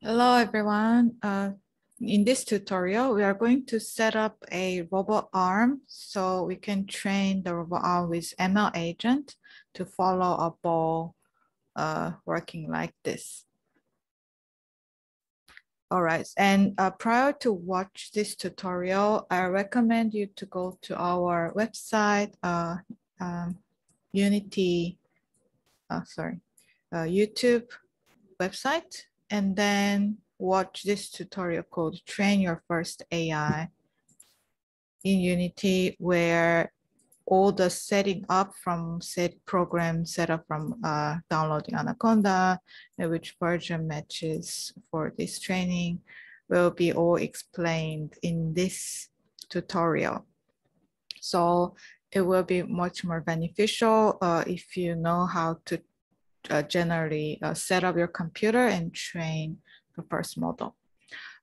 Hello, everyone. In this tutorial, we are going to set up a robot arm so we can train the robot arm with MLAgent to follow a ball working like this. All right, and prior to watch this tutorial, I recommend you to go to our website, YouTube website, and then watch this tutorial called Train Your First AI in Unity, where all the setting up from program setup from downloading Anaconda and which version matches for this training will be all explained in this tutorial. So it will be much more beneficial if you know how to generally set up your computer and train the first model.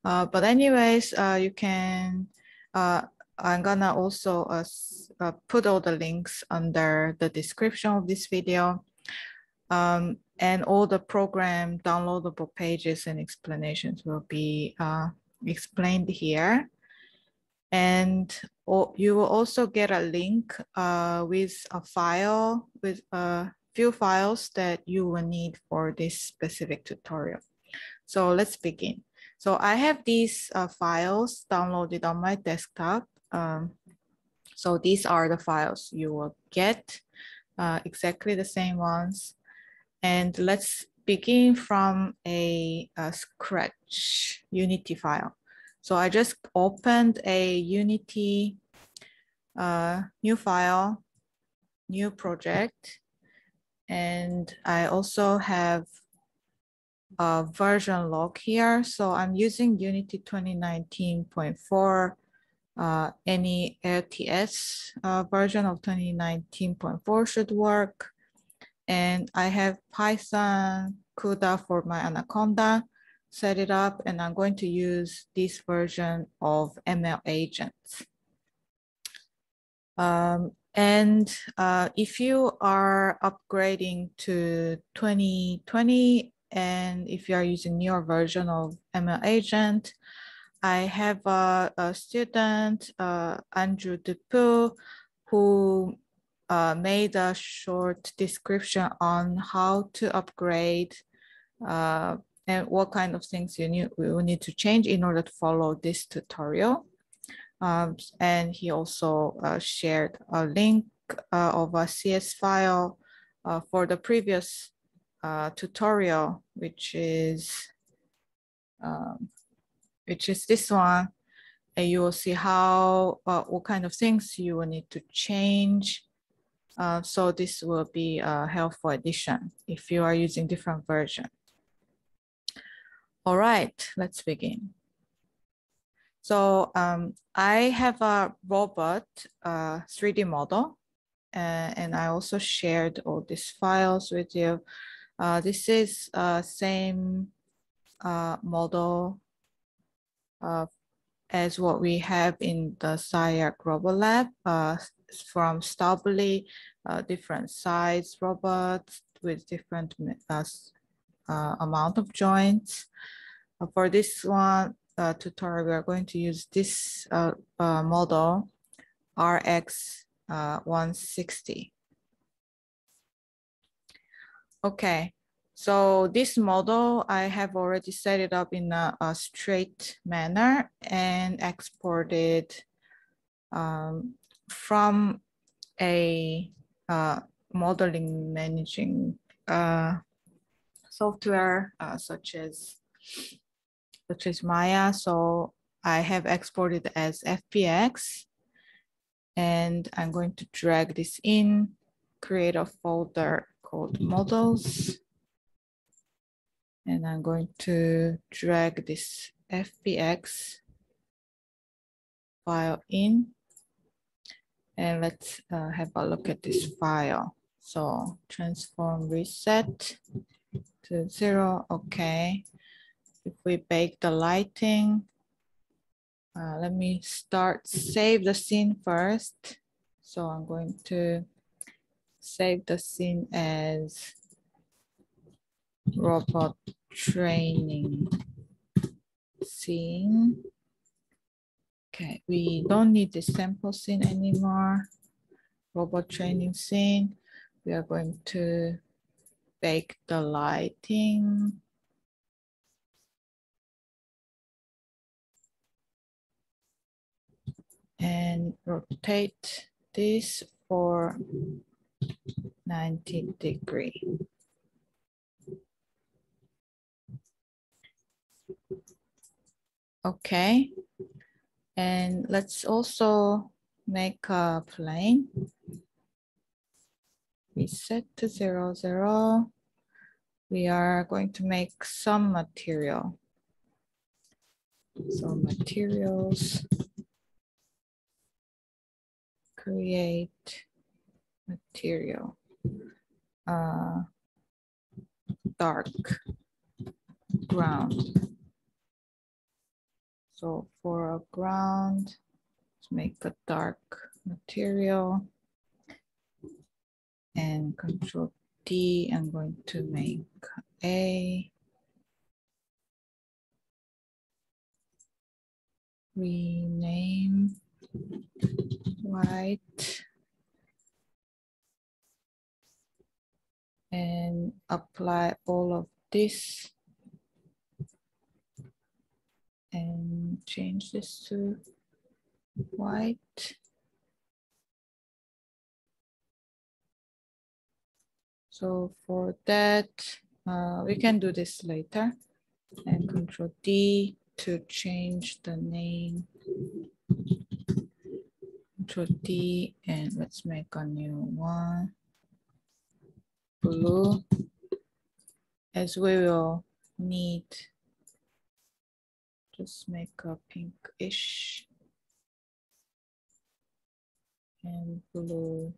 But anyways, you can, I'm gonna also put all the links under the description of this video. And all the program downloadable pages and explanations will be explained here. And you will also get a link with a file with few files that you will need for this specific tutorial. So let's begin. So I have these files downloaded on my desktop. So these are the files you will get, exactly the same ones. And let's begin from a scratch Unity file. So I just opened a Unity new file, new project. And I also have a version log here. So I'm using Unity 2019.4. Any LTS version of 2019.4 should work. And I have Python CUDA for my Anaconda, set it up, and I'm going to use this version of MLAgent. If you are upgrading to 2020, and if you are using newer version of MLAgent, I have a student, Andrew Dupu, who made a short description on how to upgrade and what kind of things we will need to change in order to follow this tutorial. And he also shared a link of a CS file for the previous tutorial, which is this one. And you will see how what kind of things you will need to change. So this will be a helpful addition if you are using different version. All right, let's begin. So I have a robot 3D model, and I also shared all these files with you. This is same model as what we have in the SCI-Arc robot lab from Staubli, different size robots with different amount of joints. For this one tutorial, we are going to use this model RX 160. Okay, so this model, I have already set it up in a straight manner and exported from a modeling managing software such as Maya. So I have exported as FBX, and I'm going to drag this in, create a folder called models. And I'm going to drag this FBX file in. And let's have a look at this file. So transform reset to 0, okay. If we bake the lighting, let me save the scene first. So I'm going to save the scene as robot training scene. Okay, we don't need the sample scene anymore. Robot training scene. We are going to bake the lighting. And rotate this for 90 degrees. Okay, and let's also make a plane. We set to 0, 0. We are going to make some material. So materials, create material, dark ground. So for a ground, let's make a dark material and Control D. I'm going to make a rename white and apply all of this and change this to white. So for that, we can do this later and Control D to change the name. Control D and let's make a new one. Blue, as we will need, just make a pinkish and blue.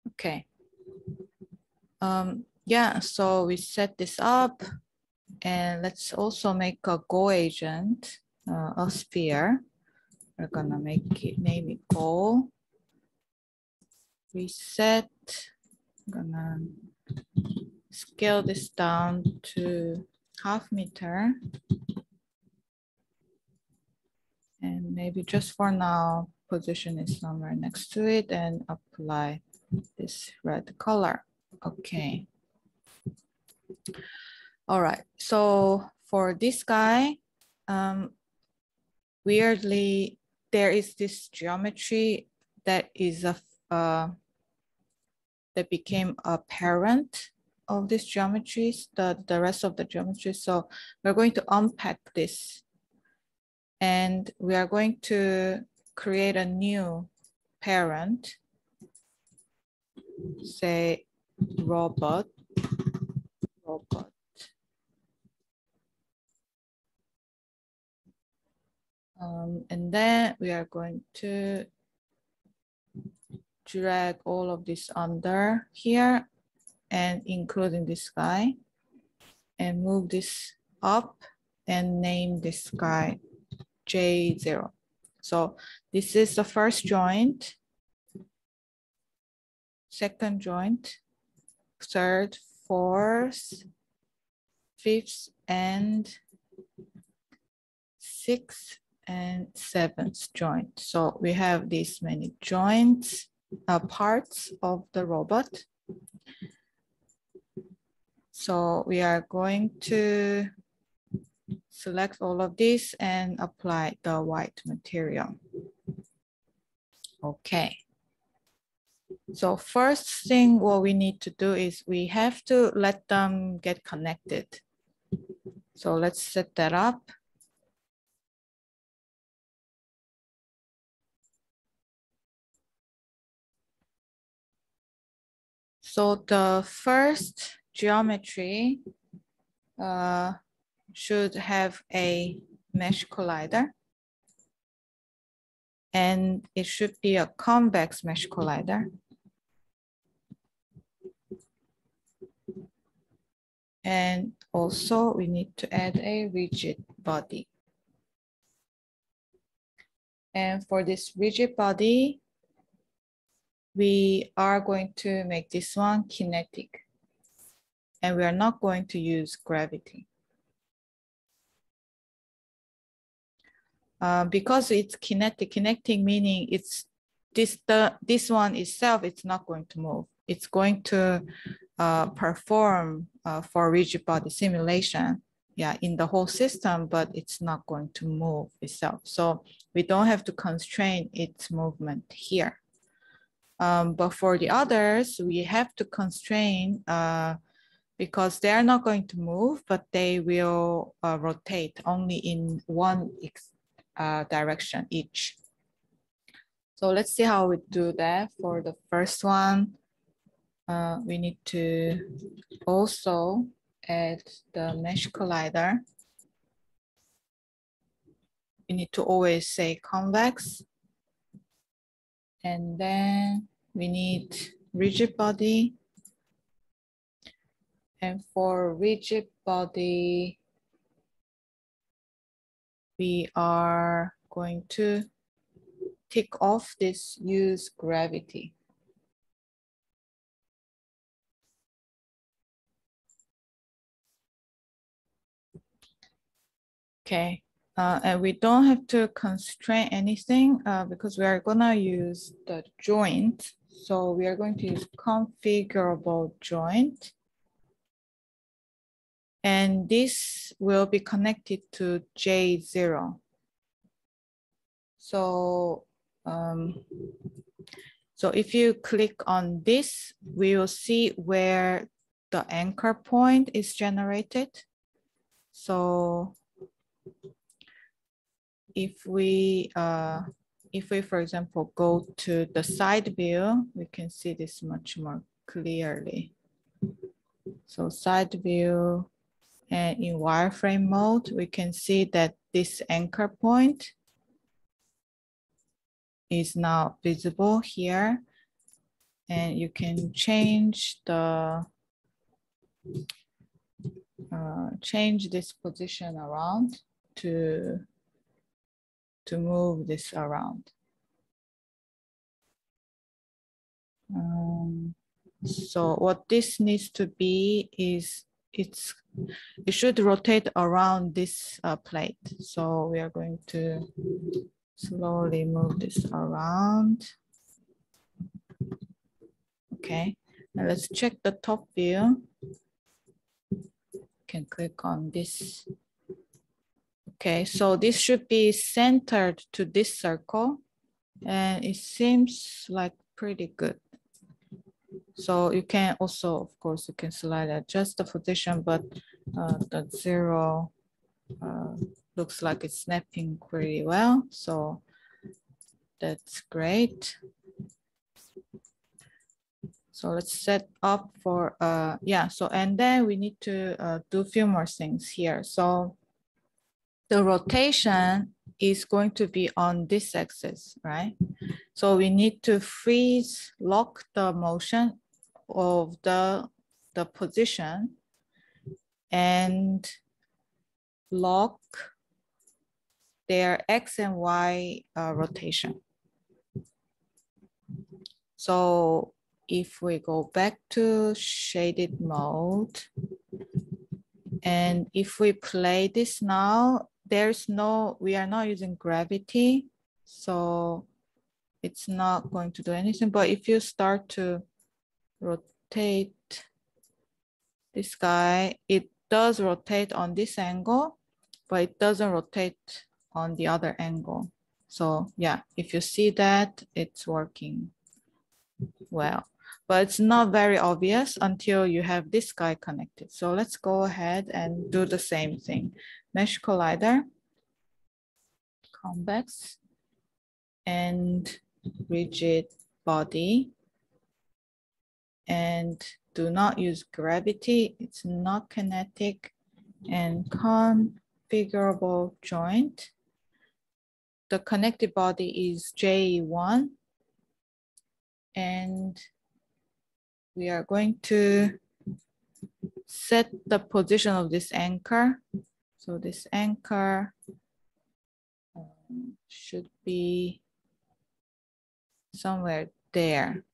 Okay. Yeah, so we set this up and let's also make a Go agent, a sphere. We're gonna make it, name it Go. Reset, gonna scale this down to 0.5 meter. And maybe just for now, position it somewhere next to it and apply this red color. Okay. All right, so for this guy, weirdly, there is this geometry that is that became a parent of these geometries, the rest of the geometries. So we're going to unpack this and we are going to create a new parent, say robot. And then we are going to drag all of this under here and including this guy and move this up and name this guy J0. So this is the first joint, second joint, third, fourth, fifth, and sixth and seventh joint. So we have these many joints, parts of the robot. So we are going to select all of this and apply the white material. Okay. So first thing what we need to do is we have to let them get connected. So let's set that up. So the first geometry should have a mesh collider. And it should be a convex mesh collider. And also we need to add a rigid body. And for this rigid body, we are going to make this one kinetic. and we are not going to use gravity. Because it's kinetic meaning it's this one itself, it's not going to move. It's going to perform for rigid body simulation, yeah, in the whole system, but it's not going to move itself. So we don't have to constrain its movement here. But for the others, we have to constrain because they're not going to move, but they will rotate only in one direction each. So let's see how we do that. For the first one, we need to also add the mesh collider. We need to always say convex. And then we need rigid body. And for rigid body, we are going to tick off this use gravity. Okay, and we don't have to constrain anything because we are gonna use the joint. So we are going to use configurable joint. And this will be connected to J0. So, so if you click on this, we will see where the anchor point is generated. So if we, for example, go to the side view, we can see this much more clearly. So side view, and in wireframe mode, we can see that this anchor point is now visible here. And you can change the change this position around to move this around. So what this needs to be is it should rotate around this plate. So we are going to slowly move this around. Okay, now let's check the top view. Can click on this. Okay, so this should be centered to this circle, and it seems like pretty good. So you can also, of course, you can slightly adjust the position, but the 0 looks like it's snapping pretty well. So that's great. So let's set up for, yeah, so and then we need to do a few more things here. So the rotation is going to be on this axis, right? So we need to freeze, lock the motion of the position and lock their X and Y rotation. So if we go back to shaded mode, and if we play this now, we are not using gravity, so it's not going to do anything. But if you start to rotate this guy, it does rotate on this angle, but it doesn't rotate on the other angle. So yeah, if you see that, it's working well, but it's not very obvious until you have this guy connected. So let's go ahead and do the same thing. Mesh collider, convex, and rigid body. And do not use gravity, it's not kinetic, and configurable joint. The connected body is J1, and we are going to set the position of this anchor. So this anchor should be somewhere there.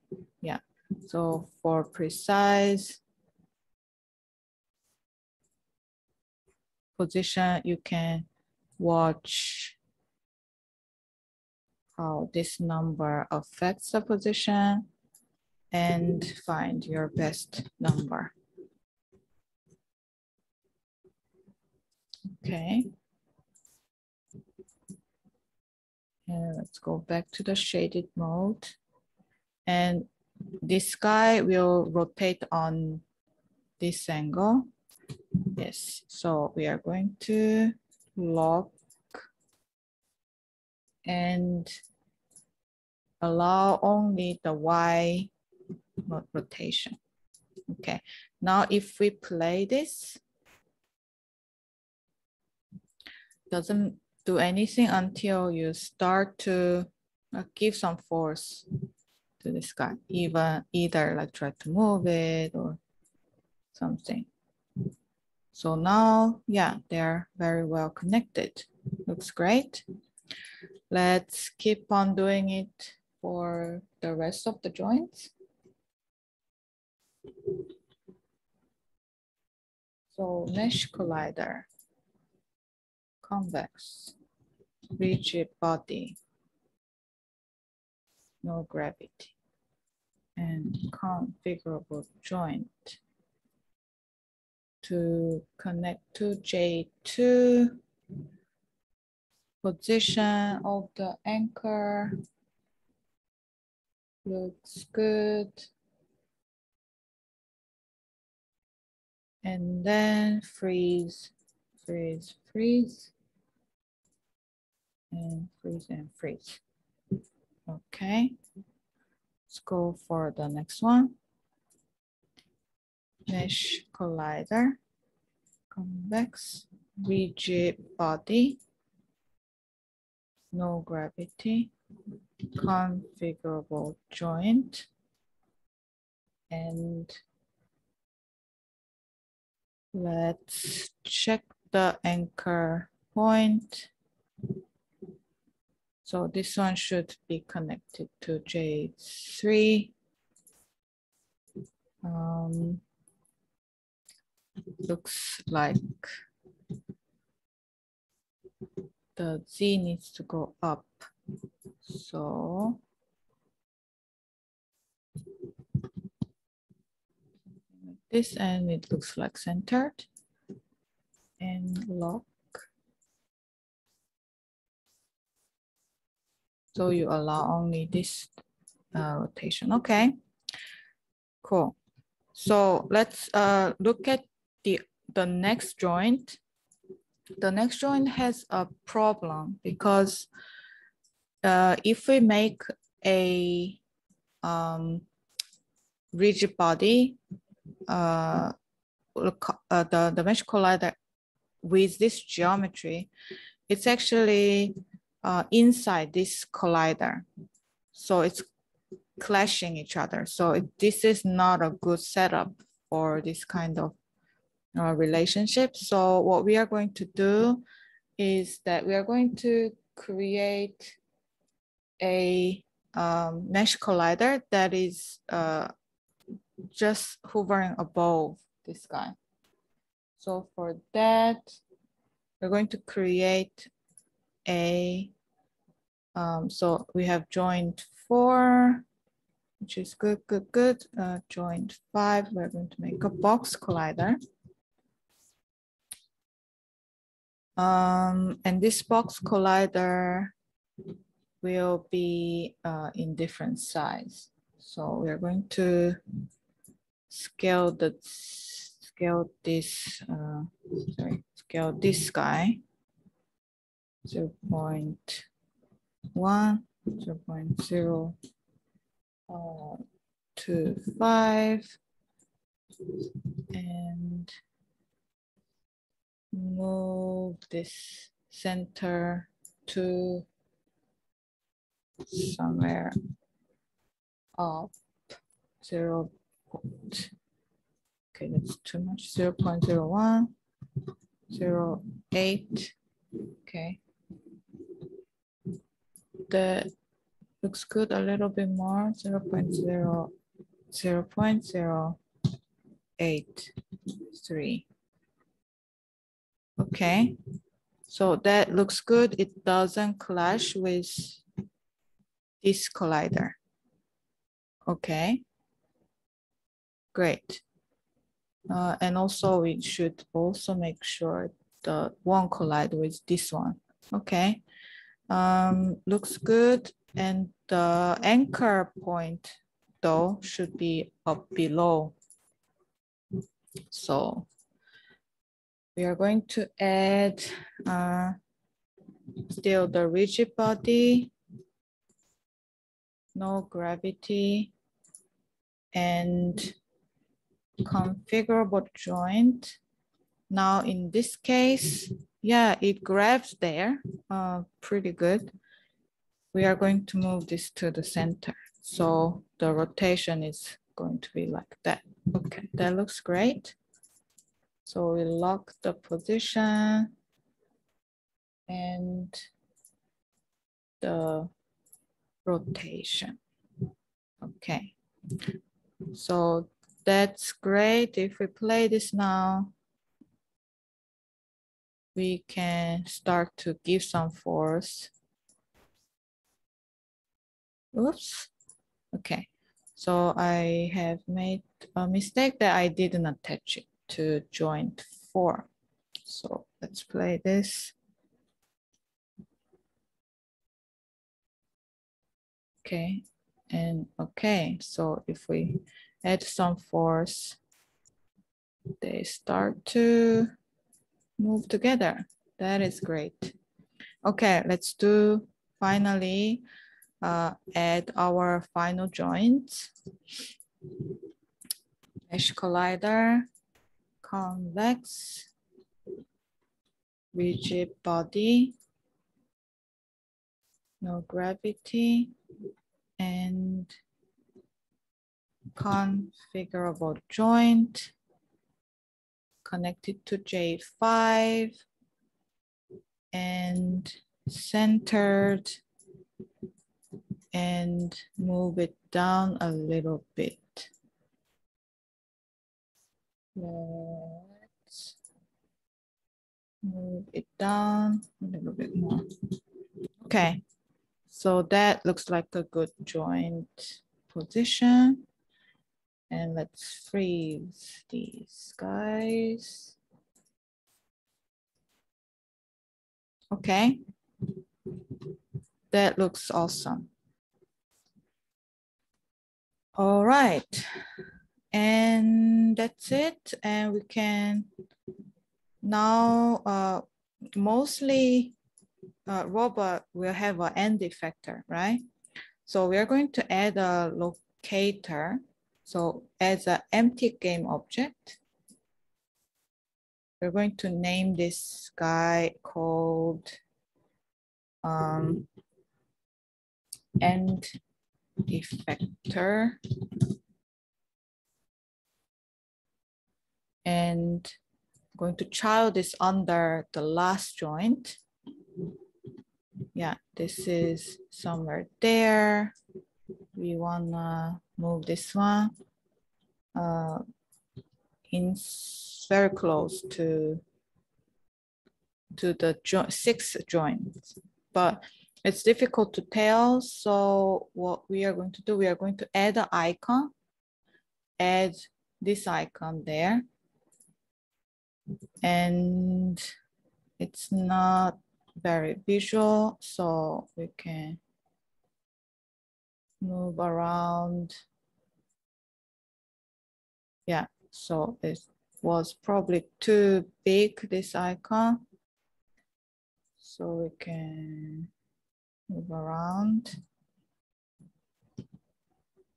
Yeah. So for precise, position, you can watch how this number affects the position and find your best number. Okay. And let's go back to the shaded mode. And this guy will rotate on this angle. Yes, so we are going to lock and allow only the Y rotation. Okay, now if we play this, doesn't do anything until you start to give some force to this guy, either like try to move it or something. So now, yeah, they're very well connected. Looks great. Let's keep on doing it for the rest of the joints. So mesh collider, convex, rigid body, no gravity, and configurable joint to connect to J2, position of the anchor looks good. And then freeze, freeze, freeze, and freeze and freeze. Okay, let's go for the next one. Mesh collider, convex, rigid body, no gravity, configurable joint, and let's check the anchor point. So this one should be connected to J3. Looks like the Z needs to go up. So this end, it looks like centered and lock. So you allow only this rotation. Okay, cool. So let's look at the next joint. The next joint has a problem because if we make a rigid body, the mesh collider with this geometry, it's actually inside this collider. So it's clashing each other. So this is not a good setup for this kind of relationship. So what we are going to do is that we are going to create a mesh collider that is just hovering above this guy. So for that, we're going to create a, so we have joint 4, which is good. Joint 5, we're going to make a box collider. And this box collider will be in different size. So we're going to scale this guy 0.1, 0.025, and move this center to somewhere up 0. Okay, that's too much. 0.01, 0.8. Okay. That looks good. A little bit more. 0.083. Okay, so that looks good. It doesn't clash with this collider. Okay, great. And also we should also make sure the one collide with this one. Okay, looks good. And the anchor point though should be up below. So we are going to add still the rigid body, no gravity, and configurable joint. Now in this case, yeah, it grabs there, pretty good. We are going to move this to the center. So the rotation is going to be like that. Okay, that looks great. So we lock the position and the rotation. Okay, so that's great. If we play this now, we can start to give some force. Oops. Okay, so I have made a mistake that I didn't attach it to joint 4. So let's play this. Okay, and okay, so if we add some force, they start to move together. That is great. Okay, let's do finally add our final joint. Mesh collider, convex, rigid body, no gravity, and configurable joint connected to J5 and centered and move it down a little bit. Let's move it down a little bit more. Okay, so that looks like a good joint position. And let's freeze these guys. Okay, that looks awesome. All right, and that's it. And we can now mostly robot will have an end effector, right? So we are going to add a locator. So as an empty game object, we're going to name this guy called end effector. And I'm going to child this under the last joint. Yeah, this is somewhere there. We wanna move this one in very close to the 6th joint, but it's difficult to tell. So what we are going to do, we are going to add an icon, add this icon there, and it's not very visual, so we can move around. Yeah, so it was probably too big, this icon. So we can move around.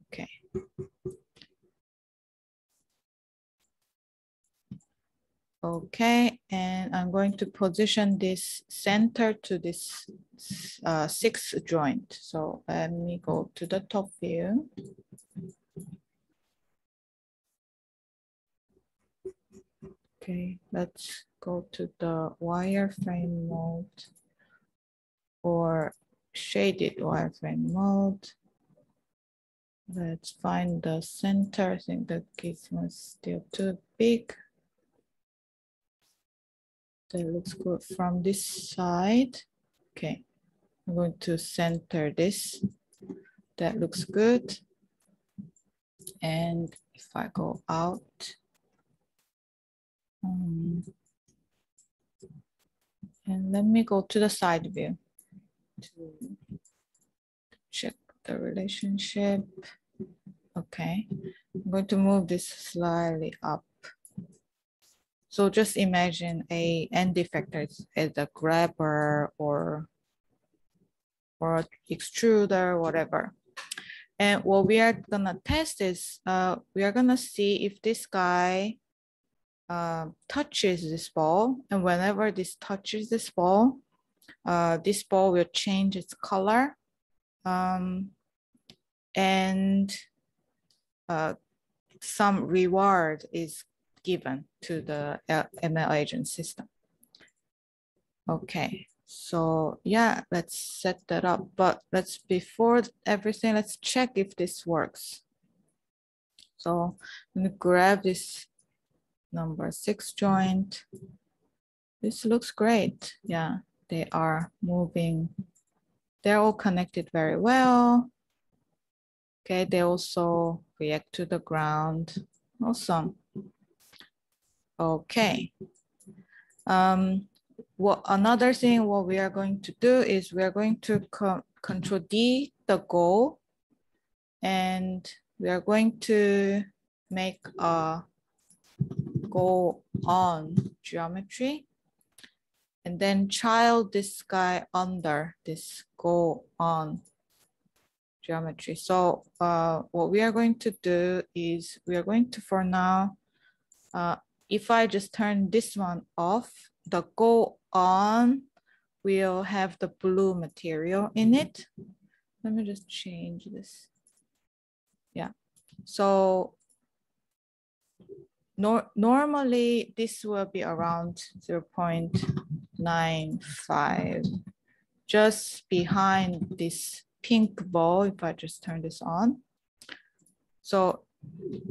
Okay. Okay, and I'm going to position this center to this 6th joint. So let me go to the top view. Okay, let's go to the wireframe mode or shaded wireframe mode. Let's find the center. I think the gizmo is still too big. That looks good from this side. Okay, I'm going to center this. That looks good. And if I go out, and let me go to the side view to check the relationship. Okay, I'm going to move this slightly up. So just imagine a end effector as a grabber or extruder, whatever. And what we are gonna test is we are gonna see if this guy touches this ball, and whenever this touches this ball will change its color, and some reward is given to the MLAgent system. Okay, so yeah, let's set that up. But before everything, let's check if this works. So I'm gonna grab this number 6 joint. This looks great. Yeah, they are moving. They're all connected very well. Okay, they also react to the ground. Awesome. Okay. Another thing what we are going to do is we are going to control D, the goal, and we are going to make a go on geometry, and then child this guy under this go on geometry. So what we are going to do is we are going to, for now, if I just turn this one off, the go on will have the blue material in it. Let me just change this. Yeah, so normally this will be around 0.95, just behind this pink ball, if I just turn this on. So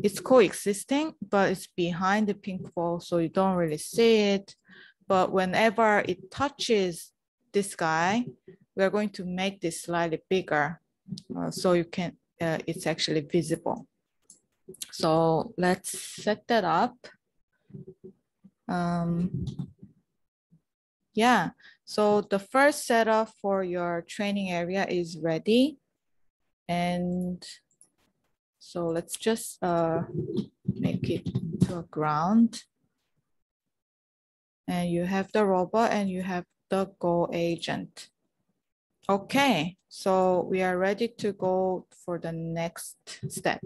it's coexisting, but it's behind the pink ball, so you don't really see it. But whenever it touches this guy, we're going to make this slightly bigger, so you can, it's actually visible. So let's set that up. Yeah, so the first setup for your training area is ready. And so let's just make it to a ground. And you have the robot and you have the Go agent. Okay, so we are ready to go for the next step.